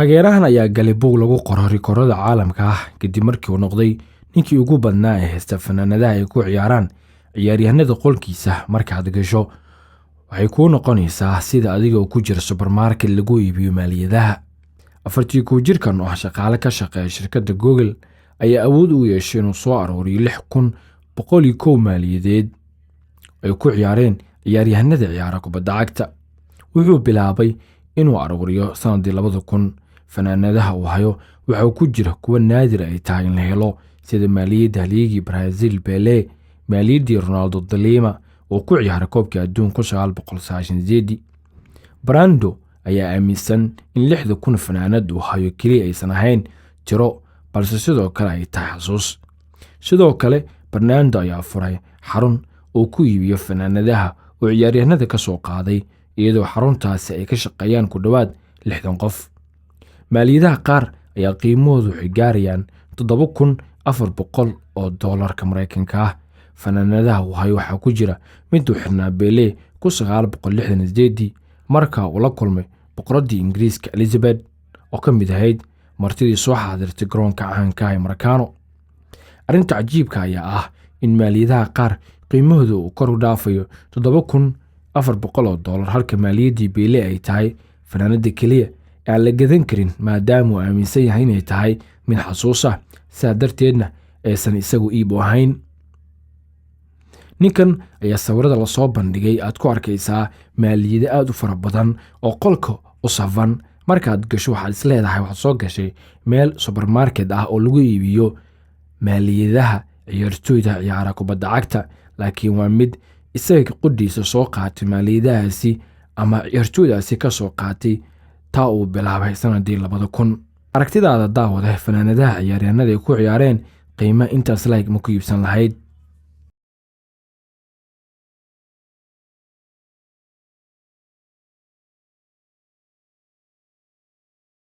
taageerahan ayaa galay bog lagu qoro rikoorada caalamka ah kadib markii uu noqday ninkii ugu badnaa ee haysta fanaanadaha ay ku ciyaaraan ciyaaryahanada qolkiisa. markaad gasho waxay kuu noqonaysaa sida adiga ku jira supermarket lagu iibiyo maaliyadaha. 41 jirkan oo ah shaqaale ka shaqeeya shirkadda Google ayaa awood u yeeshay inuu soo arooriyo 6,101 maaliyadeed ay ku ciyaareen ciyaaryahanada ciyaara kubadda cagta. wuxuu bilaabay inuu arooriyo sanadii 2000. fanaanadaha uu hayo waxa ku jira kuwa naadir ay tahay in la helo sida maaliyadda liigi Brazil Pele, maaliyadda Ronaldo de Lima oo ku ciyaaray koobka adduunka 1998. Brando ayaa aaminsan in 6,000 fanaanad uu hayo kaliya aysan ahayn tiro balse sidoo kale ay tahay xasuus. sidoo kale Brando ayaa furay xarun oo ku iibiyo fanaanadaha oo ciyaaryahanada ka soo qaaday iyadoo xaruntaasi ay ka shaqeeyaan ku dhawaad 60 qof. maaliyadaha qaar ayaa qiimahoodu waxay gaarayaan $7,400 oo doolarka Mareykanka ah. fanaanadaha uu hayo waxaa ku jira mid uu xirnaa Pele 1968 markaa uu la kulmay boqoradii Ingiriiska Elizabeth oo ka mid ahayd martidii soo xaadirtay garoonka caanka ee Maracano. arrinta cajiibka ayaa ah in maaliyadaha qaar qiimahoodu uu kor u dhaafayo $7,400 oo doolar halka maaliyaddii Pele ay tahay fanaanada kaliya aan la gadan karin maadaama uu aaminsan yahay inay tahay mid xasuus ah sidaa darteedna aysan isagu iib u ahayn. ninkan ayaa sawirada la soo bandhigay aad ku arkaysaa maaliyada aad u fara badan oo qolka u safan. markaad gasho waxaad isleedahay waxaad soo gashay meel supermarket ah oo lagu iibiyo maaliyadaha ciyaartooyda ciyaara kubadda cagta, laakiin waa mid isaga quddiisa soo qaatay maaliyadahaasi ama ciyaartooydaasi ka soo qaatay taa uu bilaabay sanadii 2000. aragtidaada daawada fanaanadaha ciyaaryahanada ay ku ciyaareen qiimo intaas ma ku iibsan lahayd?